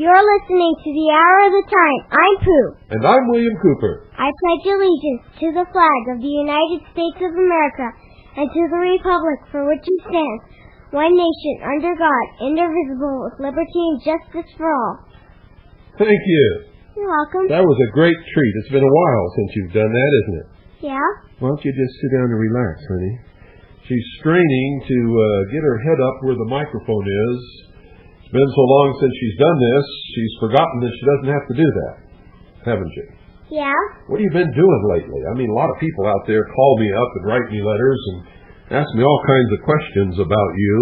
You're listening to the Hour of the Time. I'm Pooh. And I'm William Cooper. I pledge allegiance to the flag of the United States of America and to the republic for which it stands, one nation, under God, indivisible, with liberty and justice for all. Thank you. You're welcome. That was a great treat. It's been a while since you've done that, isn't it? Yeah? Why don't you just sit down and relax, honey? She's straining to get her head up where the microphone is. It's been so long since she's done this, she's forgotten that she doesn't have to do that, haven't you? Yeah? What have you been doing lately? I mean, a lot of people out there call me up and write me letters and ask me all kinds of questions about you.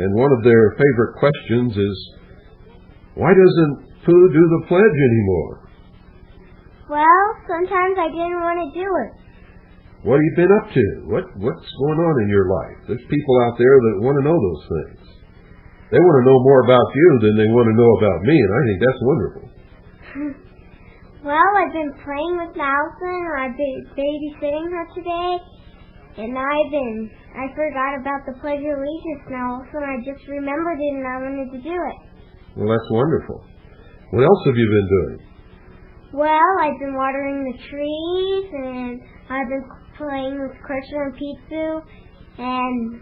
And one of their favorite questions is, why doesn't Pooh do the pledge anymore? Well, sometimes I didn't want to do it. What have you been up to? What's going on in your life? There's people out there that want to know those things. They want to know more about you than they want to know about me, and I think that's wonderful. Well, I've been playing with Allison, and I've been babysitting her today, and I forgot about the Pledge of Allegiance now, so I just remembered it and I wanted to do it. Well, that's wonderful. What else have you been doing? Well, I've been watering the trees, and I've been playing with Crusher and Pizza, and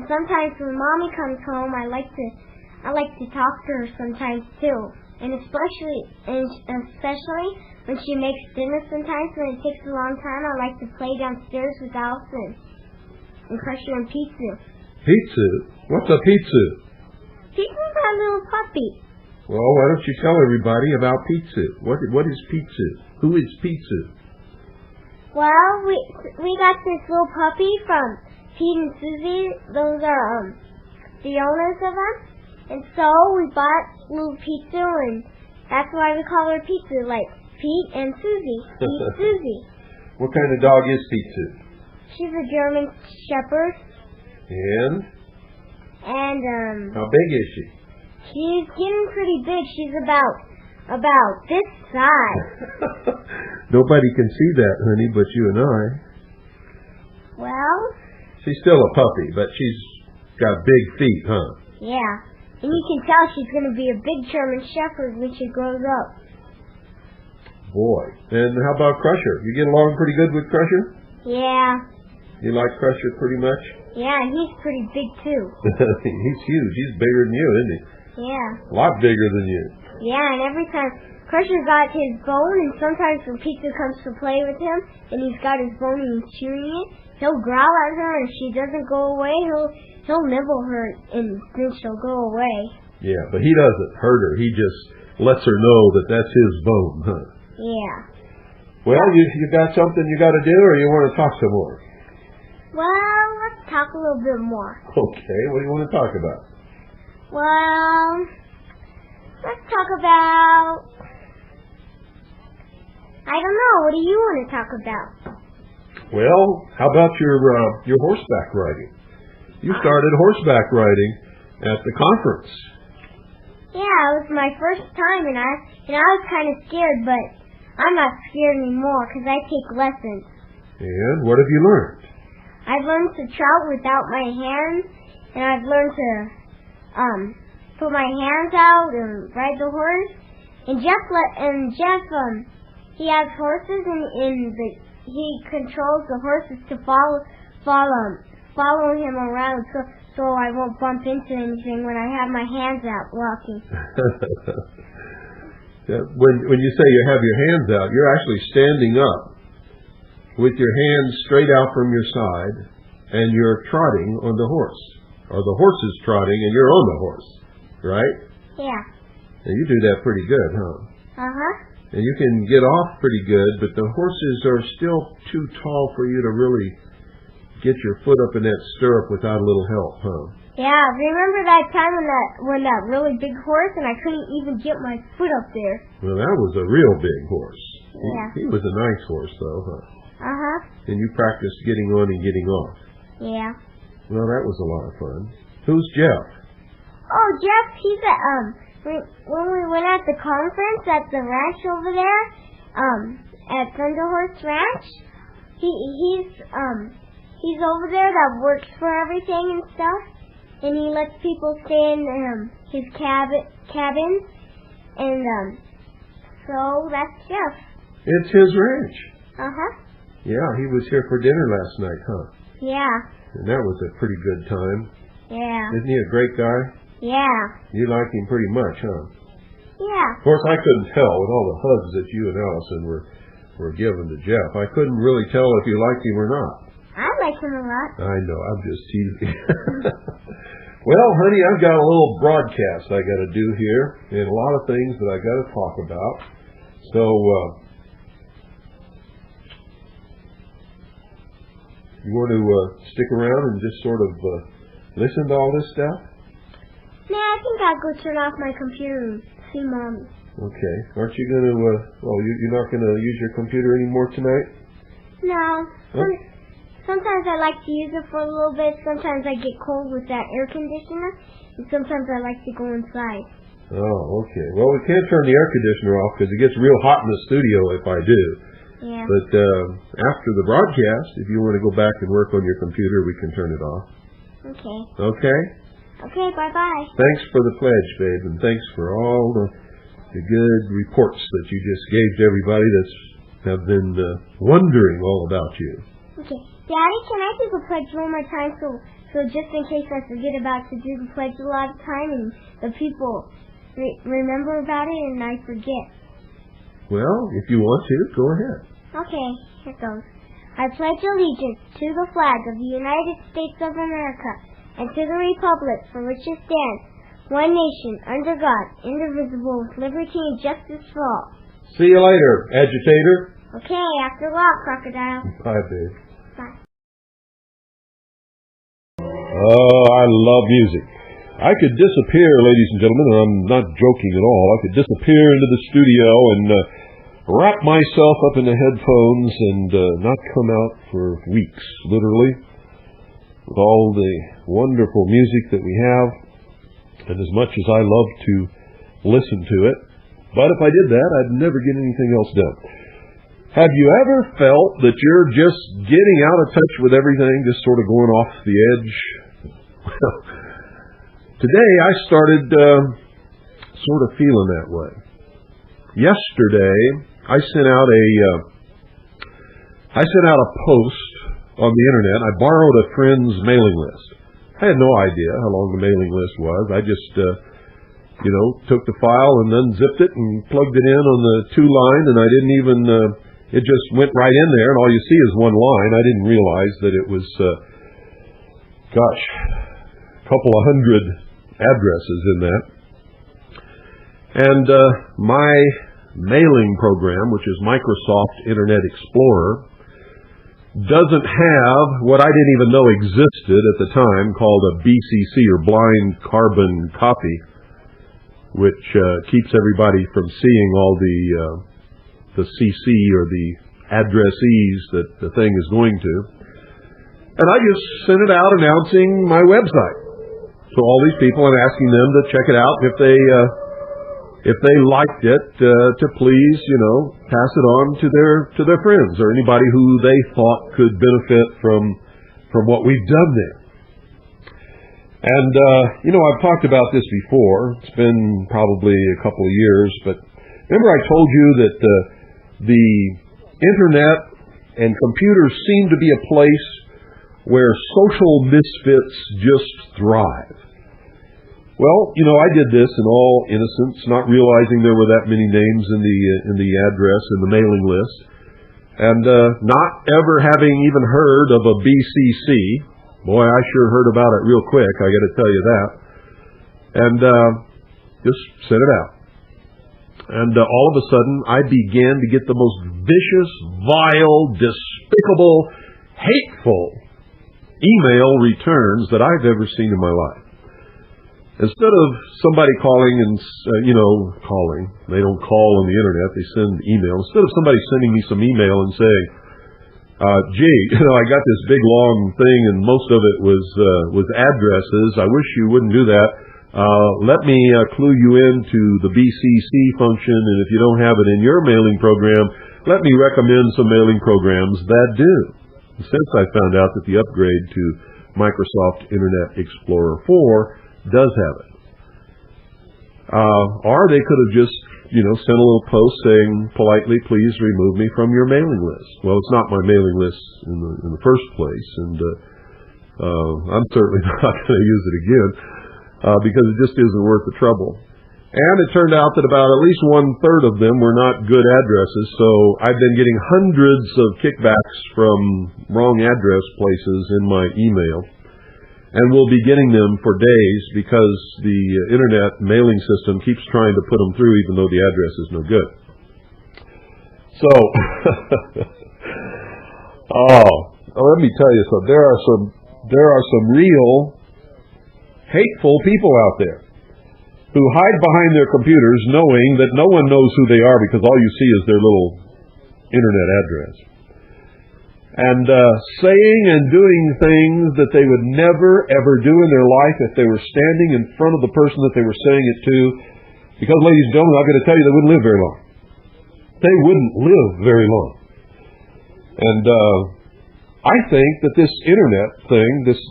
sometimes when Mommy comes home, I like to talk to her sometimes too, and especially when she makes dinner. Sometimes when it takes a long time, I like to play downstairs with Allison and Crusher and Pizza. Pizza? What's a pizza? Pizza's our little puppy. Well, why don't you tell everybody about Pizza? What is Pizza? Who is Pizza? Well, we got this little puppy from Pete and Susie. Those are the owners of them. And so we bought little Pizza, and that's why we call her Pizza, like Pete and Susie. Pete Susie. What kind of dog is Pizza? She's a German Shepherd. And? And how big is she? She's getting pretty big. She's about this size. Nobody can see that, honey, but you and I. Well? She's still a puppy, but she's got big feet, huh? Yeah. And you can tell she's going to be a big German Shepherd when she grows up. Boy. And how about Crusher? You get along pretty good with Crusher? Yeah. You like Crusher pretty much? Yeah, and he's pretty big, too. He's huge. He's bigger than you, isn't he? Yeah. A lot bigger than you. Yeah, and every time Crusher got his bone, and sometimes when Pizza comes to play with him, and he's got his bone and he's chewing it, he'll growl at her, and if she doesn't go away, he'll nibble her, and then she'll go away. Yeah, but he doesn't hurt her. He just lets her know that that's his bone, huh? Yeah. Well, you got something you got to do, or you want to talk some more? Well, let's talk a little bit more. Okay, what do you want to talk about? Well, let's talk about... I don't know. What do you want to talk about? Well, how about your horseback riding? You started horseback riding at the conference. Yeah, it was my first time, and I was kind of scared, but I'm not scared anymore because I take lessons. And what have you learned? I've learned to trot without my hands, and I've learned to put my hands out and ride the horse. And Jeff, he has horses, and he controls the horses to follow him around, so I won't bump into anything when I have my hands out walking. When you say you have your hands out, you're actually standing up with your hands straight out from your side, and you're trotting on the horse. Or the horse is trotting, and you're on the horse, right? Yeah. And you do that pretty good, huh? Uh-huh. And you can get off pretty good, but the horses are still too tall for you to really get your foot up in that stirrup without a little help, huh? Yeah, remember that time when that really big horse and I couldn't even get my foot up there? Well, that was a real big horse. Yeah. He was a nice horse, though, huh? Uh-huh. And you practiced getting on and getting off. Yeah. Well, that was a lot of fun. Who's Jeff? Oh, Jeff, he's when we went at the conference at the ranch over there, at Thunderhorse Ranch, he's over there that works for everything and stuff, and he lets people stay in his cabins, and so that's Jeff. It's his ranch. Uh-huh. Yeah, he was here for dinner last night, huh? Yeah. And that was a pretty good time. Yeah. Isn't he a great guy? Yeah. You like him pretty much, huh? Yeah. Of course, I couldn't tell with all the hugs that you and Allison were giving to Jeff. I couldn't really tell if you liked him or not. I like him a lot. I know, I'm just teasing. Well, honey, I've got a little broadcast I got to do here, and a lot of things that I got to talk about. So, you want to stick around and just sort of listen to all this stuff? Nah, I think I'll go turn off my computer and see Mommy. Okay. Aren't you going to, you're not going to use your computer anymore tonight? No. Huh? Sometimes I like to use it for a little bit. Sometimes I get cold with that air conditioner. And sometimes I like to go inside. Oh, okay. Well, we can't turn the air conditioner off because it gets real hot in the studio if I do. Yeah. But after the broadcast, if you want to go back and work on your computer, we can turn it off. Okay. Okay? Okay, bye-bye. Thanks for the pledge, babe, and thanks for all the good reports that you just gave to everybody that's have been wondering all about you. Okay. Daddy, can I do the pledge one more time so just in case I forget about to do the pledge a lot of time and the people remember about it and I forget? Well, if you want to, go ahead. Okay, here goes. I pledge allegiance to the flag of the United States of America and to the republic for which it stands, one nation, under God, indivisible, with liberty and justice for all. See you later, agitator. Okay, after a while, Crocodile. Bye, babe. Bye. Oh, I love music. I could disappear, ladies and gentlemen, and I'm not joking at all. I could disappear into the studio and wrap myself up in the headphones and not come out for weeks, literally, with all the wonderful music that we have, and as much as I love to listen to it. But if I did that, I'd never get anything else done. Have you ever felt that you're just getting out of touch with everything, just sort of going off the edge? Well, today I started sort of feeling that way. Yesterday, I sent out a post on the internet. I borrowed a friend's mailing list. I had no idea how long the mailing list was. I just, took the file and unzipped it and plugged it in on the 2-line, and I didn't even, it just went right in there, and all you see is one line. I didn't realize that it was, a couple of hundred addresses in that. And my mailing program, which is Microsoft Internet Explorer, doesn't have what I didn't even know existed at the time, called a BCC, or blind carbon copy, which keeps everybody from seeing all the CC or the addressees that the thing is going to. And I just sent it out announcing my website to all these people and asking them to check it out. If they liked it, to please, pass it on to their friends or anybody who they thought could benefit from what we've done there. And I've talked about this before. It's been probably a couple of years, but remember I told you that the internet and computers seem to be a place where social misfits just thrive. Well, I did this in all innocence, not realizing there were that many names in the address, in the mailing list, and not ever having even heard of a BCC. Boy, I sure heard about it real quick, I got to tell you that. And just sent it out. And all of a sudden, I began to get the most vicious, vile, despicable, hateful email returns that I've ever seen in my life. Instead of somebody calling and, calling, they don't call on the internet, they send email. Instead of somebody sending me some email and saying, I got this big long thing and most of it was addresses. I wish you wouldn't do that. Let me clue you into the BCC function, and if you don't have it in your mailing program, let me recommend some mailing programs that do. Since I found out that the upgrade to Microsoft Internet Explorer 4 does have it. Or they could have just, sent a little post saying politely, please remove me from your mailing list. Well, it's not my mailing list in the first place, and I'm certainly not going to use it again because it just isn't worth the trouble. And it turned out that about at least 1/3 of them were not good addresses, so I've been getting hundreds of kickbacks from wrong address places in my email. And we'll be getting them for days because the internet mailing system keeps trying to put them through even though the address is no good. So, let me tell you something. There are some real hateful people out there who hide behind their computers knowing that no one knows who they are because all you see is their little internet address. And saying and doing things that they would never, ever do in their life if they were standing in front of the person that they were saying it to. Because, ladies and gentlemen, I've got to tell you, they wouldn't live very long. They wouldn't live very long. And I think that this internet thing, this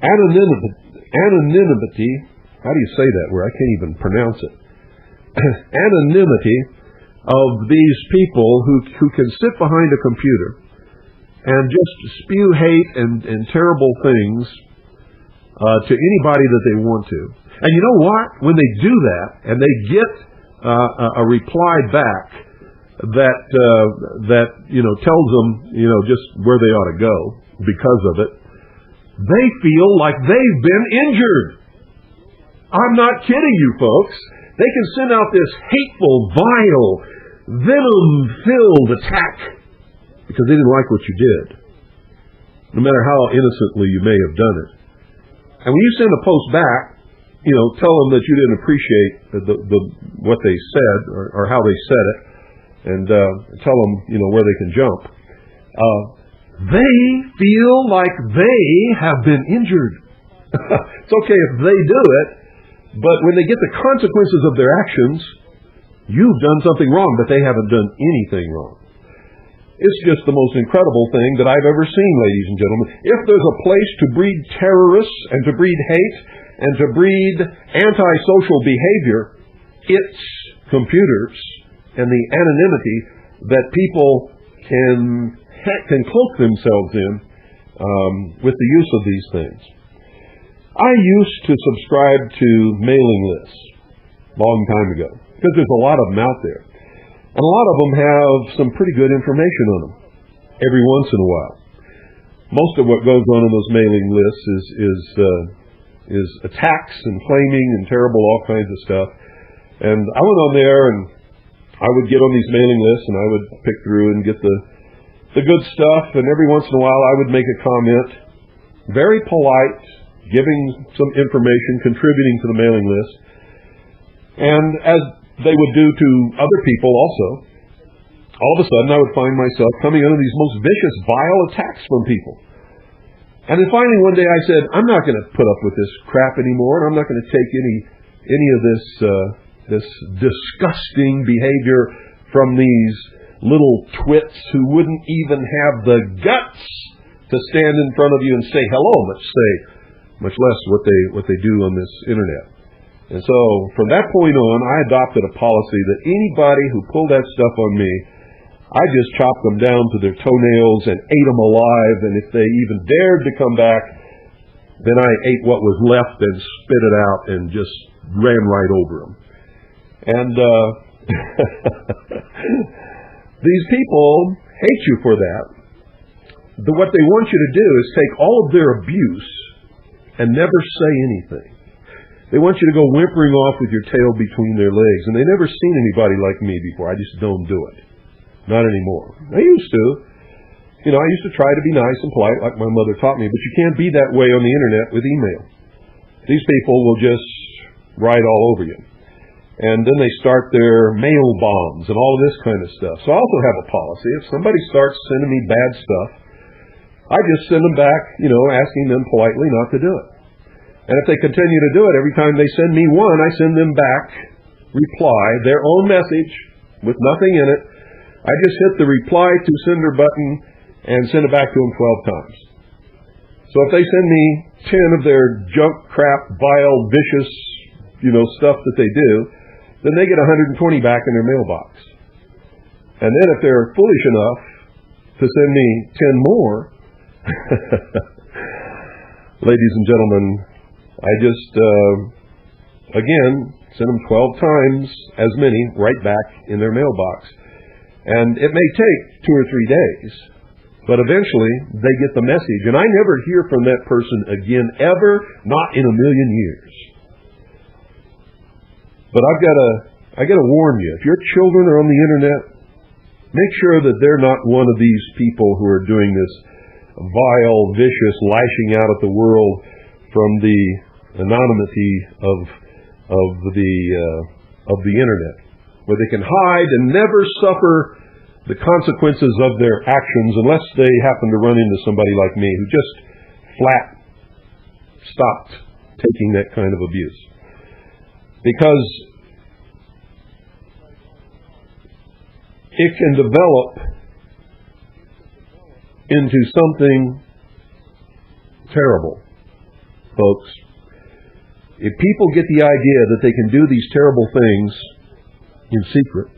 anonymity, how do you say that word? I can't even pronounce it. Anonymity of these people who can sit behind a computer and just spew hate and terrible things to anybody that they want to. And you know what? When they do that, and they get a reply back that tells them just where they ought to go because of it, they feel like they've been injured. I'm not kidding you, folks. They can send out this hateful, vile, venom-filled attack because they didn't like what you did, no matter how innocently you may have done it. And when you send a post back, tell them that you didn't appreciate what they said or how they said it, and tell them where they can jump. They feel like they have been injured. It's okay if they do it, but when they get the consequences of their actions, you've done something wrong, but they haven't done anything wrong. It's just the most incredible thing that I've ever seen, ladies and gentlemen. If there's a place to breed terrorists and to breed hate and to breed antisocial behavior, it's computers and the anonymity that people can cloak themselves in with the use of these things. I used to subscribe to mailing lists a long time ago because there's a lot of them out there. And a lot of them have some pretty good information on them every once in a while. Most of what goes on in those mailing lists is attacks and flaming and terrible, all kinds of stuff. And I went on there and I would get on these mailing lists and I would pick through and get the good stuff. And every once in a while I would make a comment, very polite, giving some information, contributing to the mailing list. And as they would do to other people also, all of a sudden I would find myself coming under these most vicious, vile attacks from people. And then finally one day I said, I'm not going to put up with this crap anymore, and I'm not going to take any of this disgusting behavior from these little twits who wouldn't even have the guts to stand in front of you and say hello, much less what they do on this internet. And so, from that point on, I adopted a policy that anybody who pulled that stuff on me, I just chopped them down to their toenails and ate them alive, and if they even dared to come back, then I ate what was left and spit it out and just ran right over them. And these people hate you for that. What they want you to do is take all of their abuse and never say anything. They want you to go whimpering off with your tail between their legs. And they never seen anybody like me before. I just don't do it. Not anymore. I used to. I used to try to be nice and polite like my mother taught me, but you can't be that way on the internet with email. These people will just write all over you. And then they start their mail bombs and all of this kind of stuff. So I also have a policy. If somebody starts sending me bad stuff, I just send them back, asking them politely not to do it. And if they continue to do it, every time they send me one, I send them back, reply, their own message with nothing in it. I just hit the reply to sender button and send it back to them 12 times. So if they send me 10 of their junk, crap, vile, vicious, stuff that they do, then they get 120 back in their mailbox. And then if they're foolish enough to send me 10 more, ladies and gentlemen, I just, again, send them 12 times as many right back in their mailbox. And it may take 2 or 3 days, but eventually they get the message. And I never hear from that person again, ever, not in a million years. But I got to warn you, if your children are on the internet, make sure that they're not one of these people who are doing this vile, vicious lashing out at the world from the anonymity of the internet, where they can hide and never suffer the consequences of their actions unless they happen to run into somebody like me who just flat stopped taking that kind of abuse. Because it can develop into something terrible, folks. If people get the idea that they can do these terrible things in secret,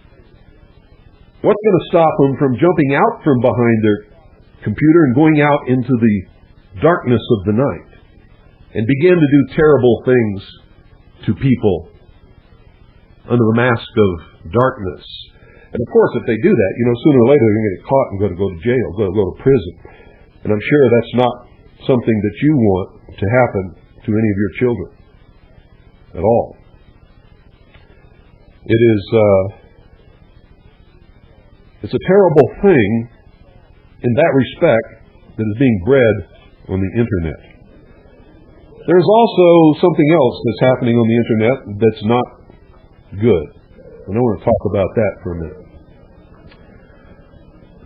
what's going to stop them from jumping out from behind their computer and going out into the darkness of the night and begin to do terrible things to people under the mask of darkness? And of course, if they do that, sooner or later they're going to get caught and go to jail, go to prison. And I'm sure that's not something that you want to happen to any of your children at all. It's a terrible thing in that respect that is being bred on the internet. There's also something else that's happening on the internet that's not good. And I want to talk about that for a minute.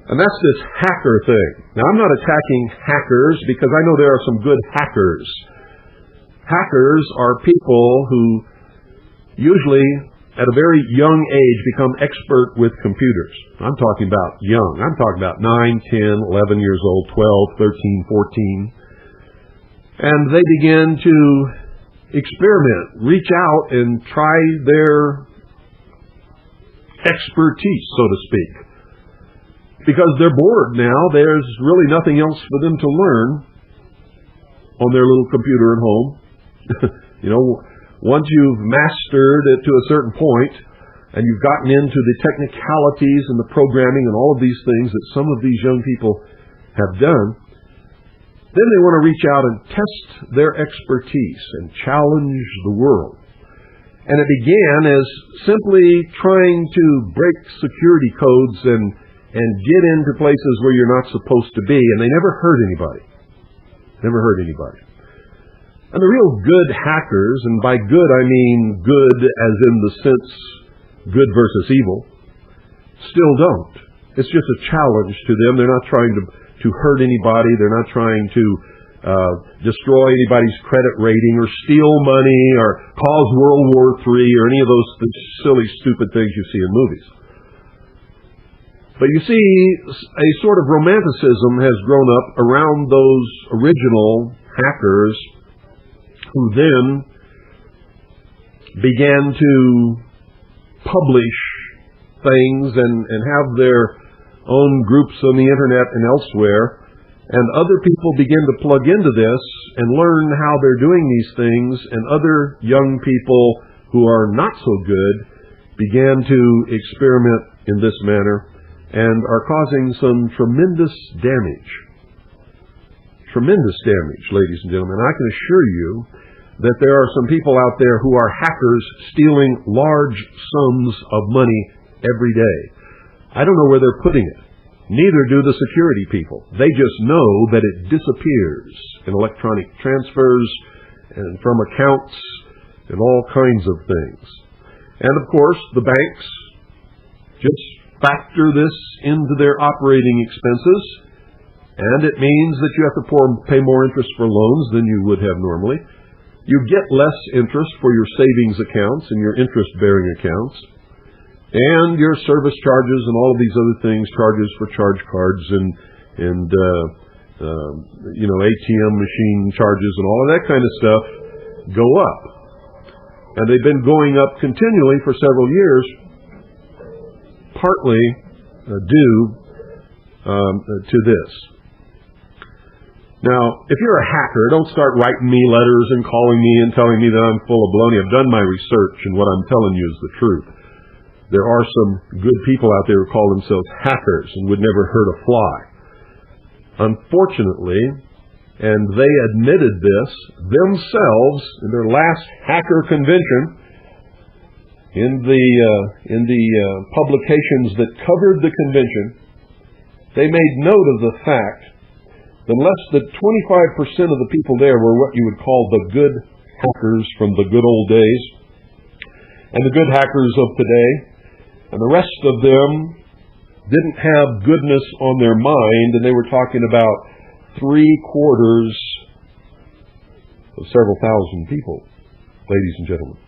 And that's this hacker thing. Now, I'm not attacking hackers because I know there are some good hackers. Hackers are people who usually at a very young age become expert with computers. I'm talking about young. I'm talking about 9, 10, 11 years old, 12, 13, 14. And they begin to experiment, reach out and try their expertise, so to speak. Because they're bored now, there's really nothing else for them to learn on their little computer at home. Once you've mastered it to a certain point, and you've gotten into the technicalities and the programming and all of these things that some of these young people have done, then they want to reach out and test their expertise and challenge the world. And it began as simply trying to break security codes and get into places where you're not supposed to be, and they never hurt anybody. Never hurt anybody. And the real good hackers, and by good I mean good as in the sense good versus evil, still don't. It's just a challenge to them. They're not trying to hurt anybody. They're not trying to destroy anybody's credit rating or steal money or cause World War III or any of those silly, stupid things you see in movies. But you see, a sort of romanticism has grown up around those original hackers who then began to publish things and have their own groups on the internet and elsewhere. And other people begin to plug into this and learn how they're doing these things, and other young people who are not so good began to experiment in this manner and are causing some tremendous damage. Tremendous damage, ladies and gentlemen. I can assure you that there are some people out there who are hackers stealing large sums of money every day. I don't know where they're putting it. Neither do the security people. They just know that it disappears in electronic transfers and from accounts and all kinds of things. And of course, the banks just factor this into their operating expenses, and it means that you have to pay more interest for loans than you would have normally. You get less interest for your savings accounts and your interest-bearing accounts, and your service charges and all of these other things, charges for charge cards and ATM machine charges and all of that kind of stuff go up. And they've been going up continually for several years, partly due to this. Now, if you're a hacker, don't start writing me letters and calling me and telling me that I'm full of baloney. I've done my research, and what I'm telling you is the truth. There are some good people out there who call themselves hackers and would never hurt a fly. Unfortunately, and they admitted this themselves in their last hacker convention, in the publications that covered the convention, they made note of the fact that less than 25% of the people there were what you would call the good hackers from the good old days, and the good hackers of today. And the rest of them didn't have goodness on their mind, and they were talking about 3/4 of several thousand people, ladies and gentlemen.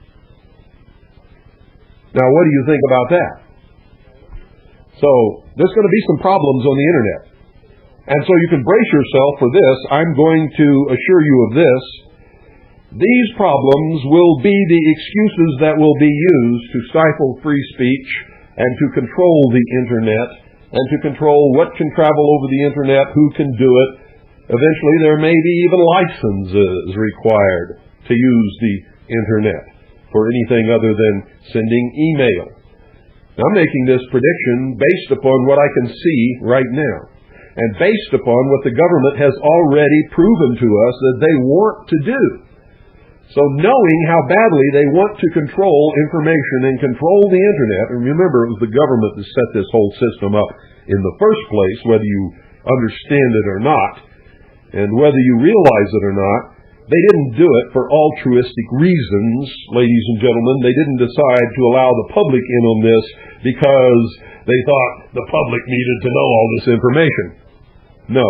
Now, what do you think about that? So, there's going to be some problems on the internet. And so you can brace yourself for this. I'm going to assure you of this. These problems will be the excuses that will be used to stifle free speech and to control the internet and to control what can travel over the internet, who can do it. Eventually there may be even licenses required to use the internet for anything other than sending email. Now, I'm making this prediction based upon what I can see right now, and based upon what the government has already proven to us that they want to do. So knowing how badly they want to control information and control the internet, and remember it was the government that set this whole system up in the first place, whether you understand it or not, and whether you realize it or not, they didn't do it for altruistic reasons, ladies and gentlemen. They didn't decide to allow the public in on this because they thought the public needed to know all this information. No,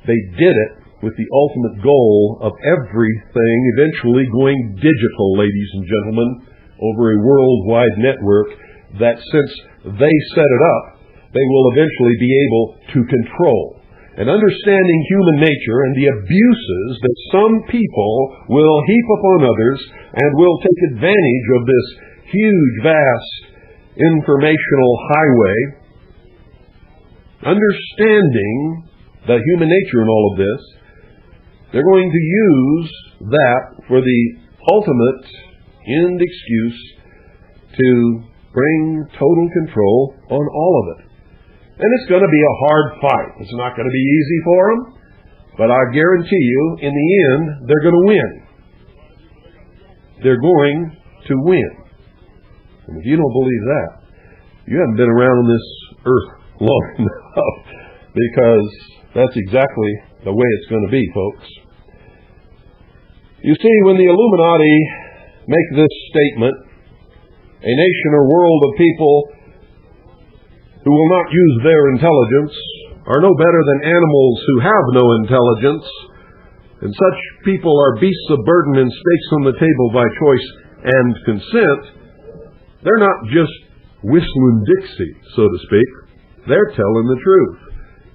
they did it with the ultimate goal of everything eventually going digital, ladies and gentlemen, over a worldwide network that since they set it up, they will eventually be able to control. And understanding human nature and the abuses that some people will heap upon others and will take advantage of this huge, vast informational highway, understanding the human nature in all of this, they're going to use that for the ultimate end excuse to bring total control on all of it. And it's going to be a hard fight. It's not going to be easy for them, but I guarantee you, in the end, they're going to win. They're going to win. And if you don't believe that, you haven't been around on this earth long enough, because that's exactly the way it's going to be, folks. You see, when the Illuminati make this statement, a nation or world of people who will not use their intelligence are no better than animals who have no intelligence, and such people are beasts of burden and stakes on the table by choice and consent, they're not just whistling Dixie, so to speak. They're telling the truth.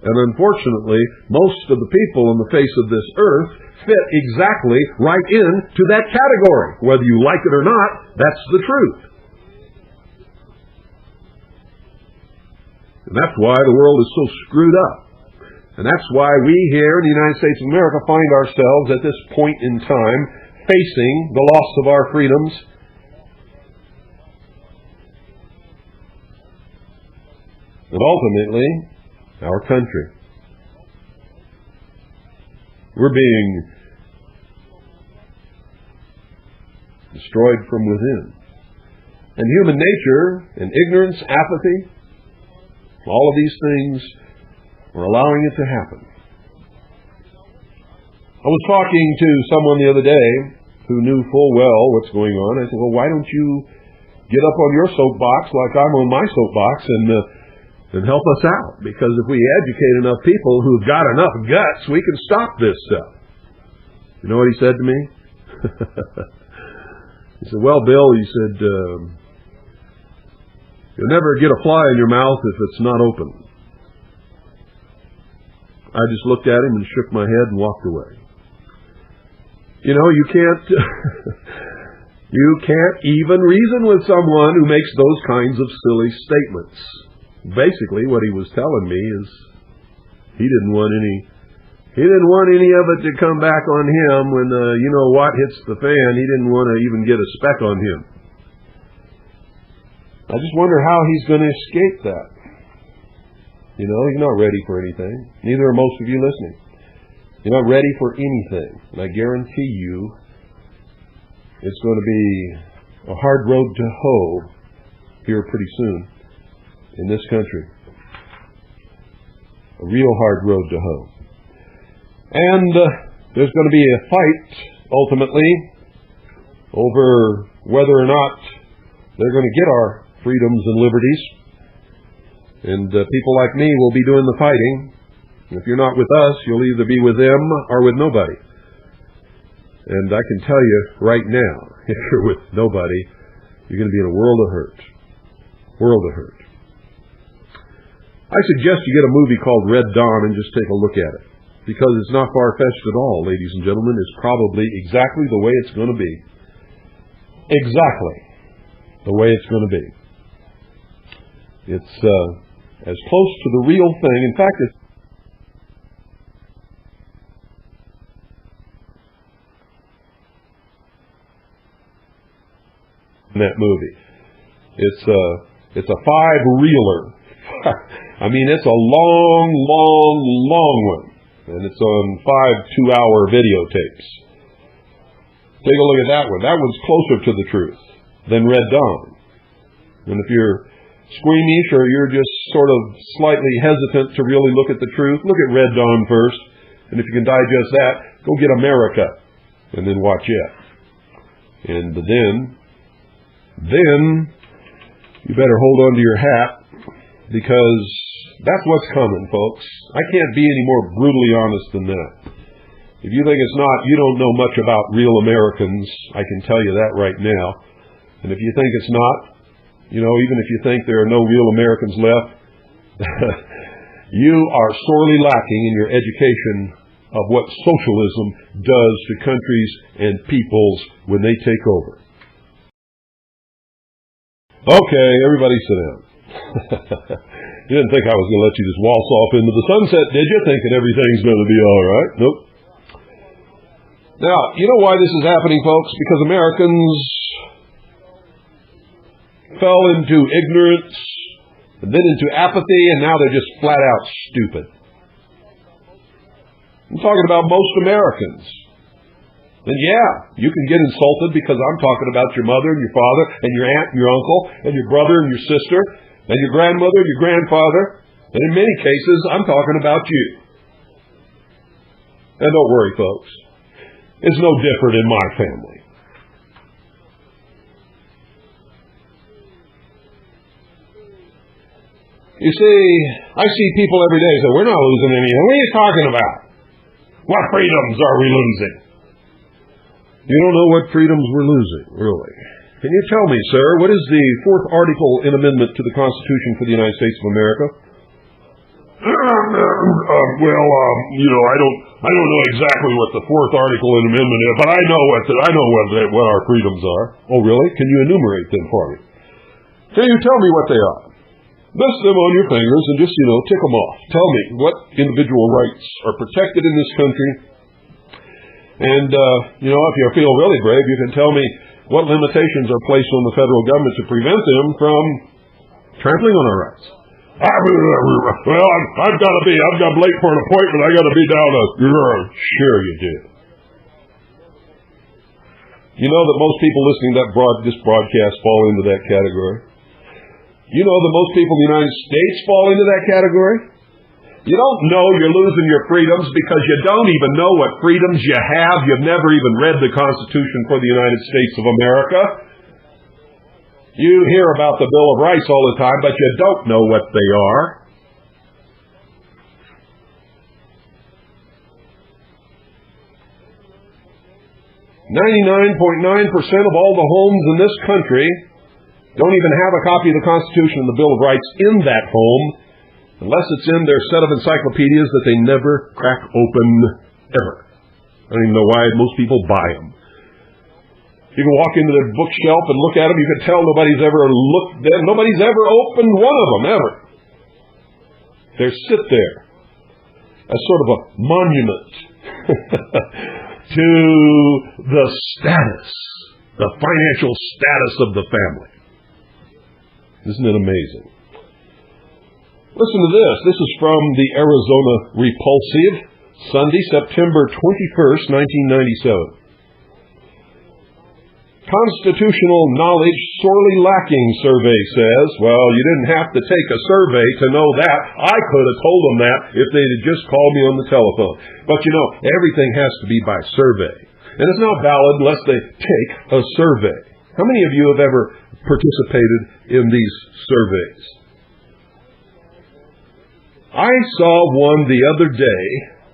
And unfortunately, most of the people on the face of this earth fit exactly right into that category. Whether you like it or not, that's the truth. And that's why the world is so screwed up. And that's why we here in the United States of America find ourselves at this point in time facing the loss of our freedoms. And ultimately, our country. We're being destroyed from within. And human nature and ignorance, apathy, all of these things are allowing it to happen. I was talking to someone the other day who knew full well what's going on. I said, well, why don't you get up on your soapbox like I'm on my soapbox and help us out? Because if we educate enough people who've got enough guts, we can stop this stuff. You know what he said to me? He said, well, Bill, he said, you'll never get a fly in your mouth if it's not open. I just looked at him and shook my head and walked away. You know, you can't even reason with someone who makes those kinds of silly statements. Basically, what he was telling me is he didn't want any of it to come back on him when you know what hits the fan. He didn't want to even get a speck on him. I just wonder how he's going to escape that. You know, he's not ready for anything. Neither are most of you listening. You're not ready for anything. And I guarantee you it's going to be a hard road to hoe here pretty soon in this country. A real hard road to hoe. And there's going to be a fight, ultimately, over whether or not they're going to get our freedoms and liberties. And people like me will be doing the fighting. If you're not with us, you'll either be with them or with nobody. And I can tell you right now, if you're with nobody, you're going to be in a world of hurt. World of hurt. I suggest you get a movie called Red Dawn and just take a look at it. Because it's not far-fetched at all, ladies and gentlemen. It's probably exactly the way it's going to be. Exactly the way it's going to be. It's as close to the real thing. In fact, it's in that movie. It's a five-reeler. I mean, it's a long, long, long one. And it's on 5 two-hour videotapes. Take a look at that one. That one's closer to the truth than Red Dawn. And if you're squeamish or you're just sort of slightly hesitant to really look at the truth, look at Red Dawn first. And if you can digest that, go get America and then watch it. And then you better hold on to your hat, because that's what's coming, folks. I can't be any more brutally honest than that. If you think it's not, you don't know much about real Americans. I can tell you that right now. And if you think it's not, you know, even if you think there are no real Americans left, you are sorely lacking in your education of what socialism does to countries and peoples when they take over. Okay, everybody sit down. You didn't think I was going to let you just waltz off into the sunset, did you? Thinking everything's going to be all right. Nope. Now, you know why this is happening, folks? Because Americans fell into ignorance, and then into apathy, and now they're just flat out stupid. I'm talking about most Americans. And yeah, you can get insulted because I'm talking about your mother and your father and your aunt and your uncle and your brother and your sister and your grandmother and your grandfather. And in many cases, I'm talking about you. And don't worry, folks. It's no different in my family. You see, I see people every day say, we're not losing anything. What are you talking about? What freedoms are we losing? You don't know what freedoms we're losing, really. Can you tell me, sir, what is the 4th article in amendment to the Constitution for the United States of America? I don't know exactly what the 4th article in amendment is, but I know what our freedoms are. Oh, really? Can you enumerate them for me? Can you tell me what they are? List them on your fingers and just, tick them off. Tell me what individual rights are protected in this country. And, if you feel really brave, you can tell me what limitations are placed on the federal government to prevent them from trampling on our rights. Well, I've got late for an appointment. I got to be down to... Sure you do. You know that most people listening to this broadcast fall into that category. You know that most people in the United States fall into that category. You don't know you're losing your freedoms because you don't even know what freedoms you have. You've never even read the Constitution for the United States of America. You hear about the Bill of Rights all the time, but you don't know what they are. .9% of all the homes in this country don't even have a copy of the Constitution and the Bill of Rights in that home, unless it's in their set of encyclopedias that they never crack open, ever. I don't even know why most people buy them. You can walk into their bookshelf and look at them. You can tell nobody's ever looked at them. Nobody's ever opened one of them, ever. They sit there as sort of a monument to the status, the financial status of the family. Isn't it amazing? Listen to this. This is from the Arizona Repulsive, Sunday, September 21st, 1997. Constitutional knowledge sorely lacking, survey says. Well, you didn't have to take a survey to know that. I could have told them that if they had just called me on the telephone. But you know, everything has to be by survey. And it's not valid unless they take a survey. How many of you have ever participated in these surveys? I saw one the other day,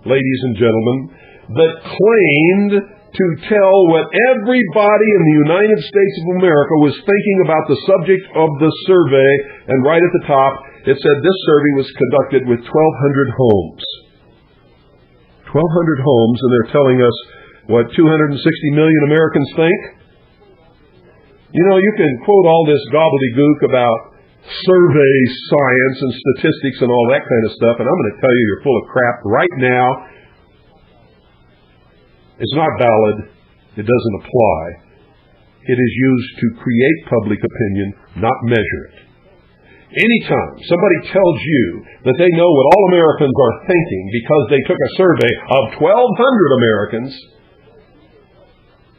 ladies and gentlemen, that claimed to tell what everybody in the United States of America was thinking about the subject of the survey, and right at the top, it said this survey was conducted with 1,200 homes. 1,200 homes, and they're telling us what 260 million Americans think? You know, you can quote all this gobbledygook about survey science and statistics and all that kind of stuff, and I'm going to tell you you're full of crap right now. It's not valid. It doesn't apply. It is used to create public opinion, not measure it. Anytime somebody tells you that they know what all Americans are thinking because they took a survey of 1,200 Americans,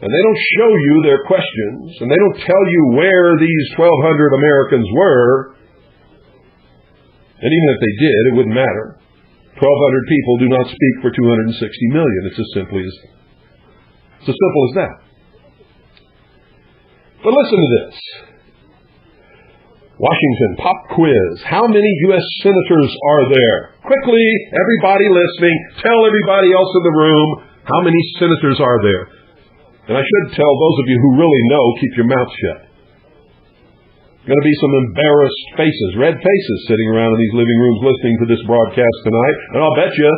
and they don't show you their questions, and they don't tell you where these 1,200 Americans were, and even if they did, it wouldn't matter. 1,200 people do not speak for 260 million. It's as simple as that. But listen to this. Washington pop quiz. How many U.S. senators are there? Quickly, everybody listening, tell everybody else in the room, how many senators are there? And I should tell those of you who really know, keep your mouth shut. Going to be some embarrassed faces, red faces, sitting around in these living rooms listening to this broadcast tonight. And I'll bet you,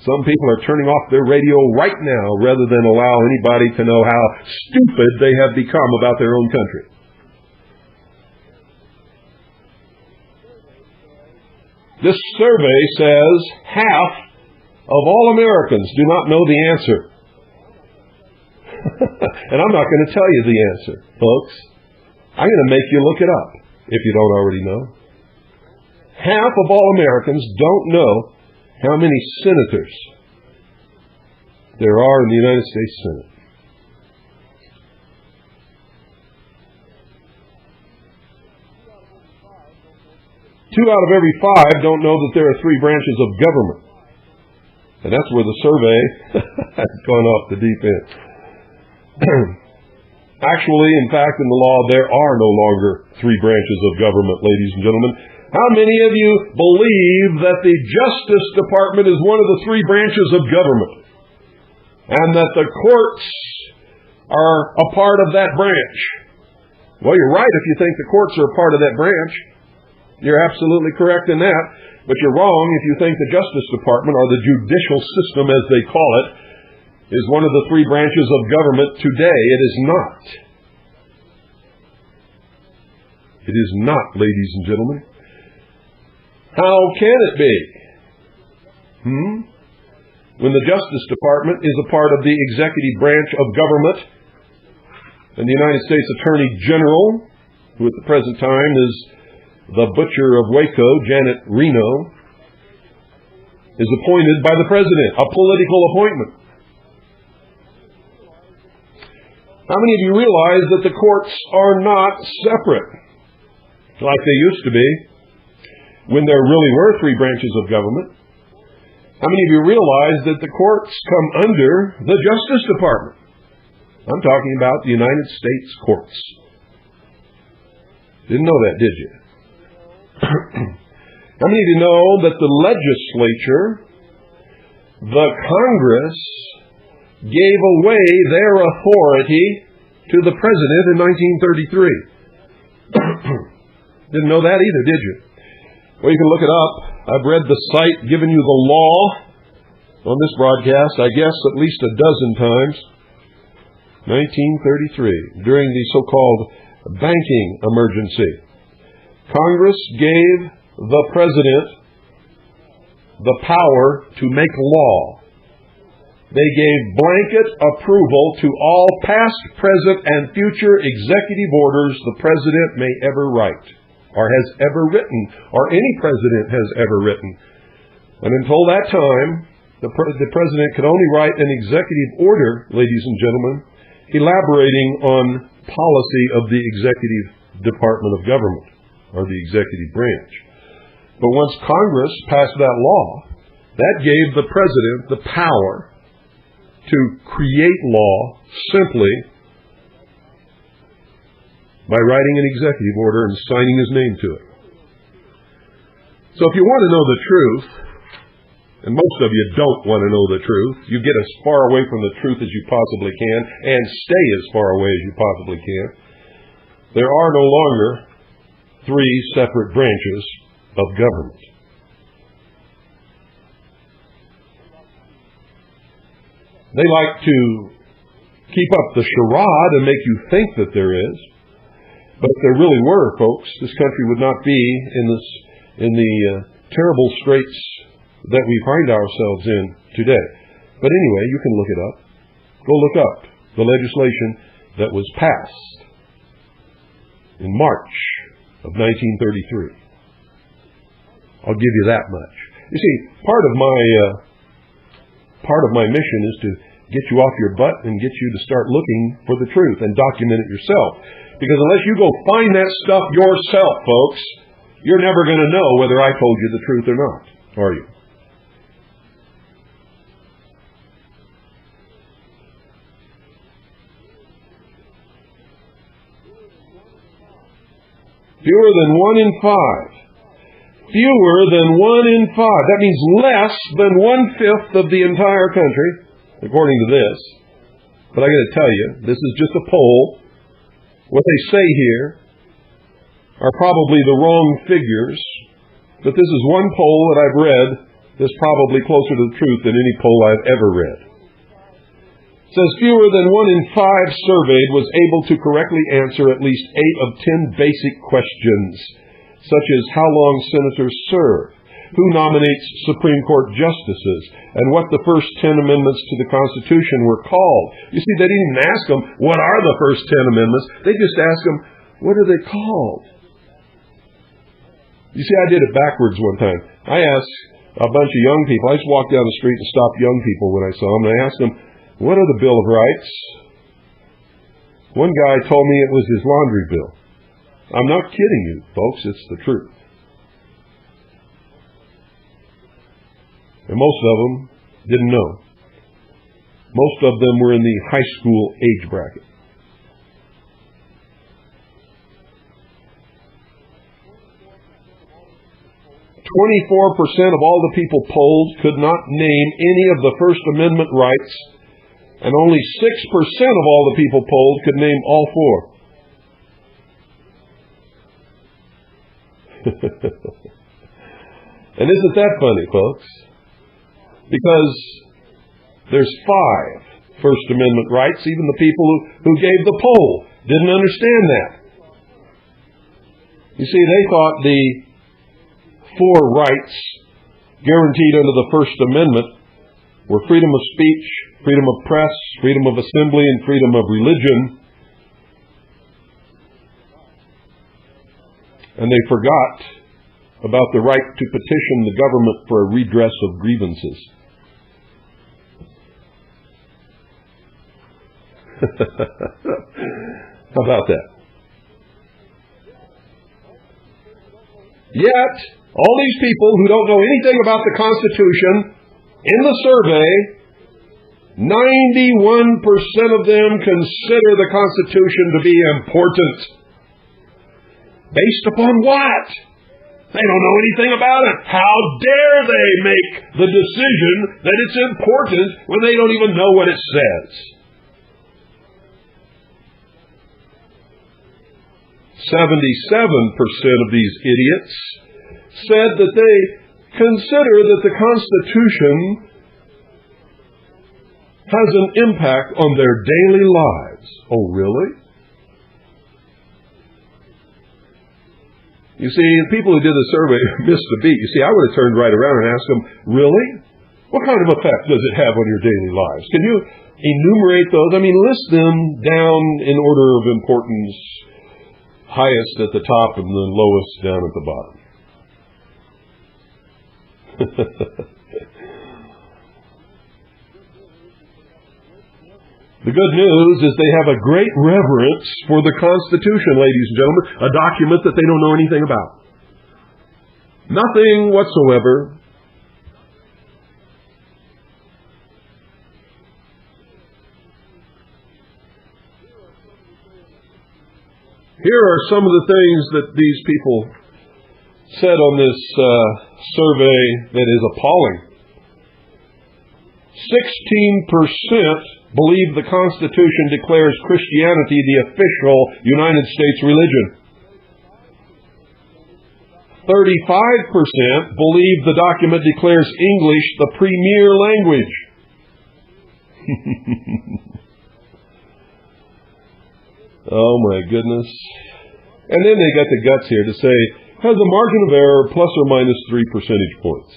some people are turning off their radio right now rather than allow anybody to know how stupid they have become about their own country. This survey says half of all Americans do not know the answer. And I'm not going to tell you the answer, folks. I'm going to make you look it up if you don't already know. Half of all Americans don't know how many senators there are in the United States Senate. Two out of every five don't know that there are three branches of government. And that's where the survey has gone off the deep end. Actually, in fact, in the law, there are no longer three branches of government, ladies and gentlemen. How many of you believe that the Justice Department is one of the three branches of government? And that the courts are a part of that branch? Well, you're right if you think the courts are a part of that branch. You're absolutely correct in that. But you're wrong if you think the Justice Department, or the judicial system as they call it, is one of the three branches of government today. It is not. It is not, ladies and gentlemen. How can it be? When the Justice Department is a part of the executive branch of government, and the United States Attorney General, who at the present time is the butcher of Waco, Janet Reno, is appointed by the President, a political appointment. How many of you realize that the courts are not separate like they used to be when there really were three branches of government? How many of you realize that the courts come under the Justice Department? I'm talking about the United States courts. Didn't know that, did you? How many of you know that the legislature, the Congress, gave away their authority to the president in 1933? Didn't know that either, did you? Well, you can look it up. I've read the site, given you the law on this broadcast, I guess at least a dozen times. 1933, during the so-called banking emergency. Congress gave the president the power to make law. They gave blanket approval to all past, present, and future executive orders the president may ever write, or has ever written, or any president has ever written. And until that time, the president could only write an executive order, ladies and gentlemen, elaborating on policy of the executive department of government, or the executive branch. But once Congress passed that law, that gave the president the power to create law simply by writing an executive order and signing his name to it. So if you want to know the truth, and most of you don't want to know the truth, you get as far away from the truth as you possibly can and stay as far away as you possibly can. There are no longer three separate branches of government. They like to keep up the charade and make you think that there is. But if there really were, folks, this country would not be in the terrible straits that we find ourselves in today. But anyway, you can look it up. Go look up the legislation that was passed in March of 1933. I'll give you that much. You see, part of my mission is to get you off your butt and get you to start looking for the truth and document it yourself. Because unless you go find that stuff yourself, folks, you're never going to know whether I told you the truth or not, are you? Fewer than 1 in 5. Fewer than 1 in 5. That means less than 1/5 of the entire country, according to this. But I got to tell you, this is just a poll. What they say here are probably the wrong figures, but this is one poll that I've read that's probably closer to the truth than any poll I've ever read. It says fewer than 1 in 5 surveyed was able to correctly answer at least 8 of 10 basic questions, such as how long senators serve, who nominates Supreme Court justices, and what the first 10 amendments to the Constitution were called. You see, they didn't even ask them, what are the first 10 amendments? They just asked them, what are they called? You see, I did it backwards one time. I asked a bunch of young people, I just walked down the street and stopped young people when I saw them, and I asked them, what are the Bill of Rights? One guy told me it was his laundry bill. I'm not kidding you, folks. It's the truth. And most of them didn't know. Most of them were in the high school age bracket. "24% of all the people polled could not name any of the First Amendment rights, and only 6% of all the people polled could name all 4. And isn't that funny, folks? Because there's 5 First Amendment rights. Even the people who gave the poll didn't understand that. You see, they thought the 4 rights guaranteed under the First Amendment were freedom of speech, freedom of press, freedom of assembly, and freedom of religion. And they forgot about the right to petition the government for a redress of grievances. How about that? Yet, all these people who don't know anything about the Constitution, in the survey, 91% of them consider the Constitution to be important. Based upon what? They don't know anything about it. How dare they make the decision that it's important when they don't even know what it says? 77% of these idiots said that they consider that the Constitution has an impact on their daily lives. Oh, really? You see, the people who did the survey missed the beat. You see, I would have turned right around and asked them, really? What kind of effect does it have on your daily lives? Can you enumerate those? I mean, list them down in order of importance, highest at the top and the lowest down at the bottom. The good news is they have a great reverence for the Constitution, ladies and gentlemen, a document that they don't know anything about. Nothing whatsoever. Here are some of the things that these people said on this survey that is appalling. 16% believe the Constitution declares Christianity the official United States religion. 35% believe the document declares English the premier language. Oh my goodness. And then they got the guts here to say, has a margin of error plus or minus 3 percentage points.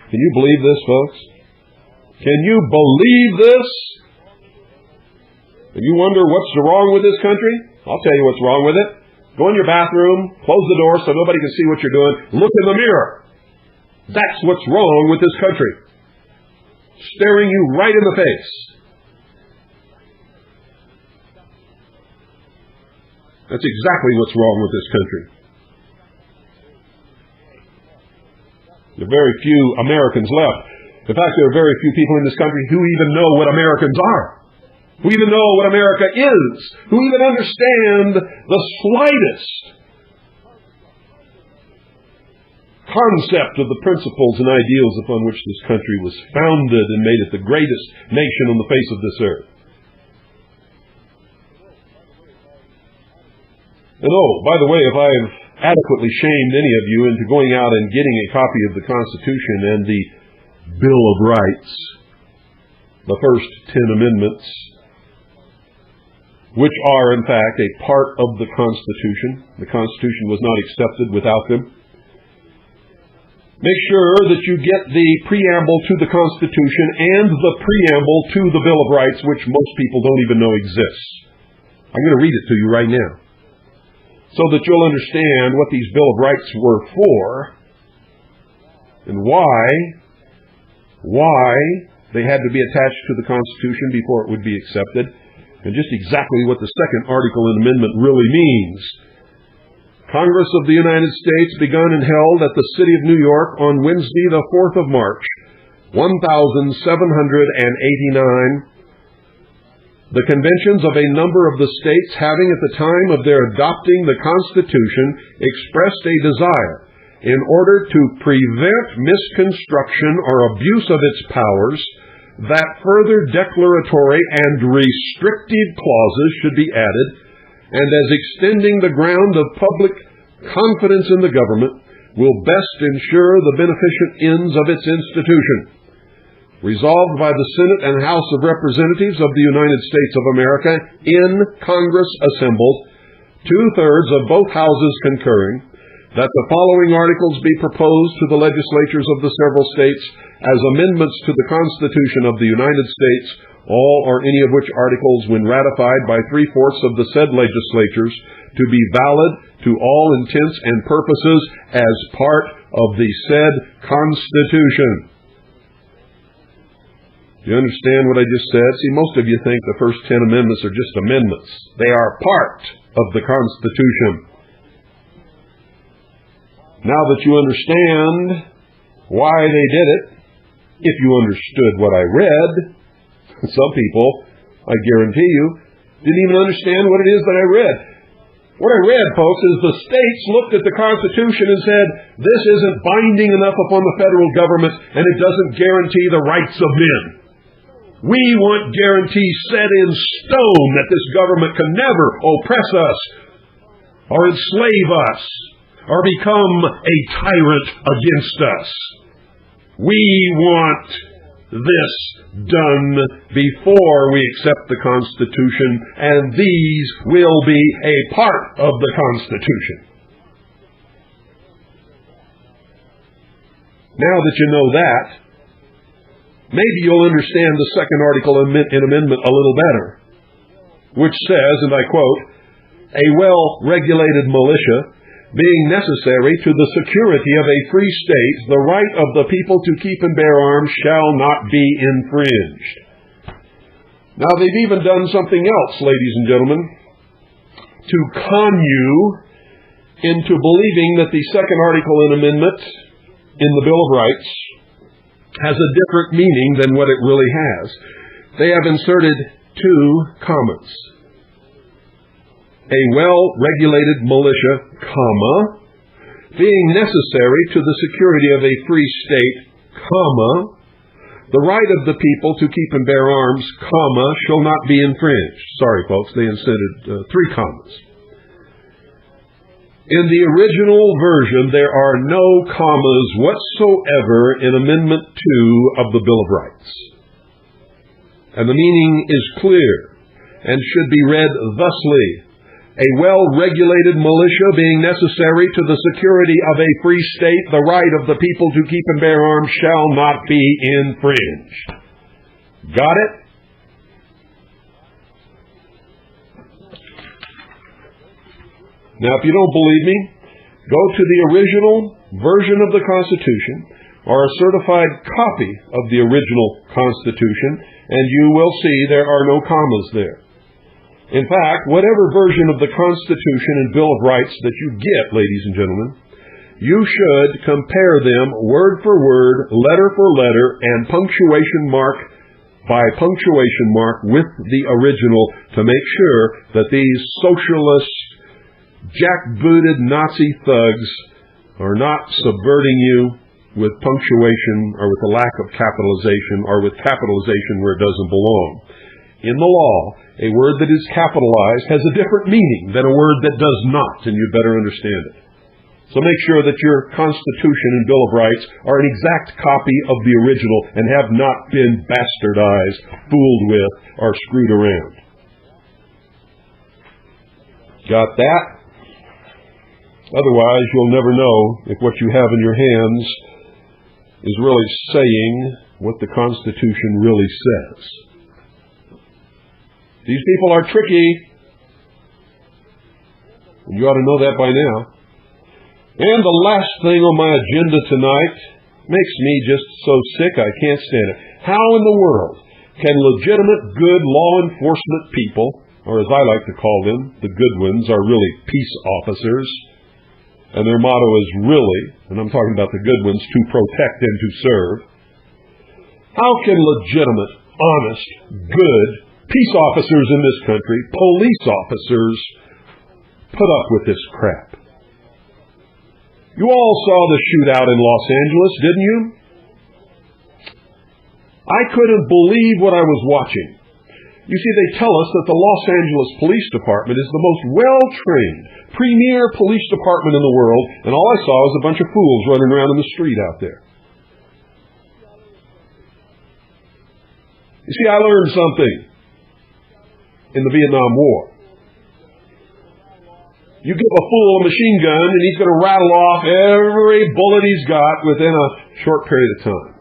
Can you believe this, folks? Can you believe this? If you wonder what's wrong with this country, I'll tell you what's wrong with it. Go in your bathroom, close the door so nobody can see what you're doing, look in the mirror. That's what's wrong with this country. Staring you right in the face. That's exactly what's wrong with this country. There are very few Americans left. In fact, there are very few people in this country who even know what Americans are, who even know what America is, who even understand the slightest concept of the principles and ideals upon which this country was founded and made it the greatest nation on the face of this earth. And oh, by the way, if I've adequately shamed any of you into going out and getting a copy of the Constitution and the Bill of Rights, the first 10 amendments, which are in fact a part of the Constitution. The Constitution was not accepted without them. Make sure that you get the preamble to the Constitution and the preamble to the Bill of Rights, which most people don't even know exists. I'm going to read it to you right now, so that you'll understand what these Bill of Rights were for and why they had to be attached to the Constitution before it would be accepted, and just exactly what the second article and amendment really means. Congress of the United States begun and held at the city of New York on Wednesday, the 4th of March, 1789, the conventions of a number of the states having at the time of their adopting the Constitution expressed a desire, in order to prevent misconstruction or abuse of its powers, that further declaratory and restrictive clauses should be added, and as extending the ground of public confidence in the government will best ensure the beneficent ends of its institution. Resolved by the Senate and House of Representatives of the United States of America in Congress assembled, 2/3 of both houses concurring, that the following articles be proposed to the legislatures of the several states as amendments to the Constitution of the United States, all or any of which articles, when ratified by 3/4 of the said legislatures, to be valid to all intents and purposes as part of the said Constitution. Do you understand what I just said? See, most of you think the first 10 amendments are just amendments. They are part of the Constitution. Now that you understand why they did it, if you understood what I read, some people, I guarantee you, didn't even understand what it is that I read. What I read, folks, is the states looked at the Constitution and said, this isn't binding enough upon the federal government, and it doesn't guarantee the rights of men. We want guarantees set in stone that this government can never oppress us or enslave us or become a tyrant against us. We want this done before we accept the Constitution, and these will be a part of the Constitution. Now that you know that, maybe you'll understand the second article in amendment a little better, which says, and I quote, "A well-regulated militia being necessary to the security of a free state, the right of the people to keep and bear arms shall not be infringed." Now, they've even done something else, ladies and gentlemen, to con you into believing that the second article in amendment in the Bill of Rights has a different meaning than what it really has. They have inserted 2 commas. A well-regulated militia, comma, being necessary to the security of a free state, comma, the right of the people to keep and bear arms, comma, shall not be infringed. Sorry, folks, they inserted 3 commas. In the original version, there are no commas whatsoever in Amendment 2 of the Bill of Rights. And the meaning is clear and should be read thusly: a well-regulated militia being necessary to the security of a free state, the right of the people to keep and bear arms shall not be infringed. Got it? Now, if you don't believe me, go to the original version of the Constitution or a certified copy of the original Constitution, and you will see there are no commas there. In fact, whatever version of the Constitution and Bill of Rights that you get, ladies and gentlemen, you should compare them word for word, letter for letter, and punctuation mark by punctuation mark with the original to make sure that these socialist, jackbooted Nazi thugs are not subverting you with punctuation or with a lack of capitalization or with capitalization where it doesn't belong. In the law, a word that is capitalized has a different meaning than a word that does not, and you better understand it. So make sure that your Constitution and Bill of Rights are an exact copy of the original and have not been bastardized, fooled with, or screwed around. Got that? Otherwise, you'll never know if what you have in your hands is really saying what the Constitution really says. These people are tricky, and you ought to know that by now. And the last thing on my agenda tonight makes me just so sick I can't stand it. How in the world can legitimate, good law enforcement people, or as I like to call them, the good ones, are really peace officers, and their motto is really, and I'm talking about the good ones, to protect and to serve. How can legitimate, honest, good peace officers in this country, police officers, put up with this crap? You all saw the shootout in Los Angeles, didn't you? I couldn't believe what I was watching. You see, they tell us that the Los Angeles Police Department is the most well-trained, premier police department in the world, and all I saw was a bunch of fools running around in the street out there. You see, I learned something in the Vietnam War. You give a fool a machine gun, and he's going to rattle off every bullet he's got within a short period of time.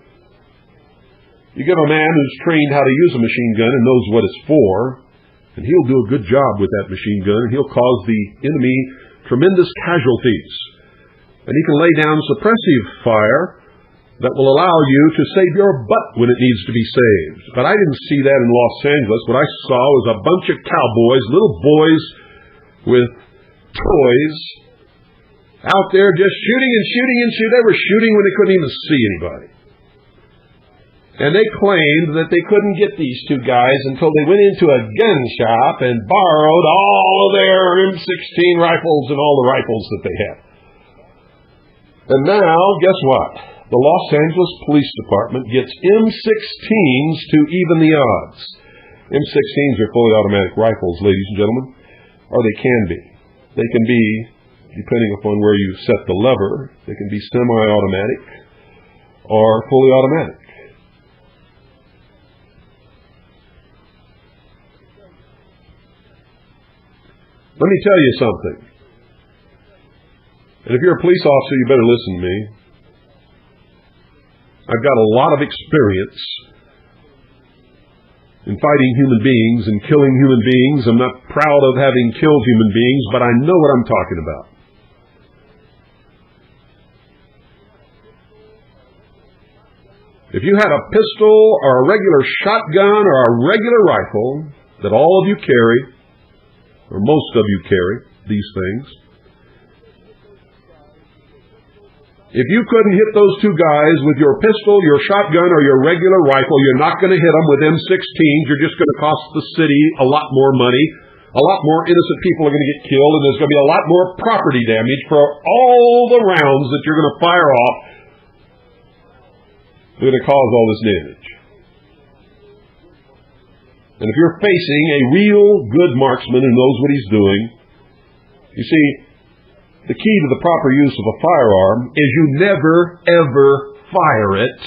You give a man who's trained how to use a machine gun and knows what it's for, and he'll do a good job with that machine gun, and he'll cause the enemy tremendous casualties. And he can lay down suppressive fire that will allow you to save your butt when it needs to be saved. But I didn't see that in Los Angeles. What I saw was a bunch of cowboys, little boys with toys, out there just shooting and shooting and shooting. They were shooting when they couldn't even see anybody. And they claimed that they couldn't get these two guys until they went into a gun shop and borrowed all of their M16 rifles and all the rifles that they had. And now, guess what? The Los Angeles Police Department gets M16s to even the odds. M16s are fully automatic rifles, ladies and gentlemen, or they can be. They can be, depending upon where you set the lever, they can be semi-automatic or fully automatic. Let me tell you something. And if you're a police officer, you better listen to me. I've got a lot of experience in fighting human beings and killing human beings. I'm not proud of having killed human beings, but I know what I'm talking about. If you had a pistol or a regular shotgun or a regular rifle that all of you carry, or most of you carry these things, if you couldn't hit those two guys with your pistol, your shotgun, or your regular rifle, you're not going to hit them with M16s. You're just going to cost the city a lot more money. A lot more innocent people are going to get killed, and there's going to be a lot more property damage for all the rounds that you're going to fire off. They're going to cause all this damage. And if you're facing a real good marksman who knows what he's doing, you see, the key to the proper use of a firearm is you never, ever fire it.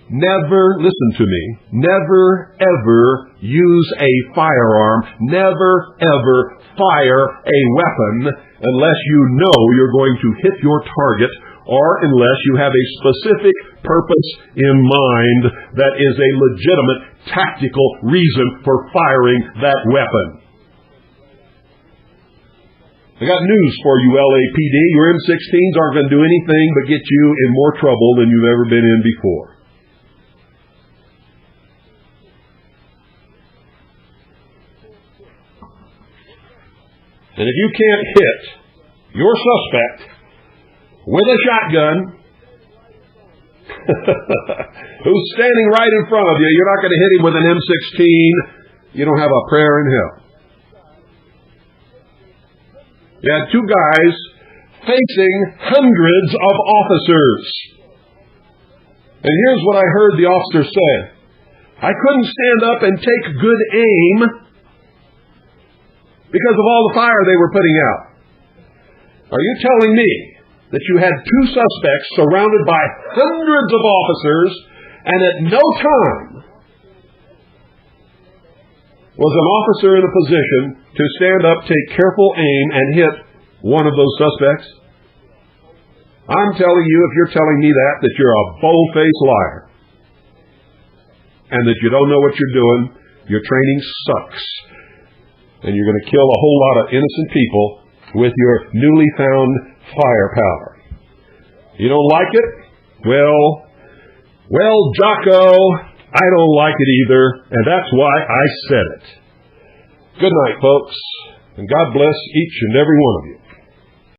Never, listen to me, never, ever use a firearm. Never, ever fire a weapon unless you know you're going to hit your target, or unless you have a specific purpose in mind that is a legitimate tactical reason for firing that weapon. I got news for you, LAPD. Your M16s aren't going to do anything but get you in more trouble than you've ever been in before. And if you can't hit your suspect with a shotgun who's standing right in front of you, you're not going to hit him with an M16. You don't have a prayer in hell. You had two guys facing hundreds of officers. And here's what I heard the officer say. I couldn't stand up and take good aim because of all the fire they were putting out. Are you telling me that you had two suspects surrounded by hundreds of officers, and at no time was an officer in a position to stand up, take careful aim, and hit one of those suspects? I'm telling you, if you're telling me that you're a bold-faced liar, and that you don't know what you're doing, your training sucks, and you're going to kill a whole lot of innocent people with your newly found firepower. You don't like it? Well, Jocko, I don't like it either, and that's why I said it. Good night, folks, and God bless each and every one of you.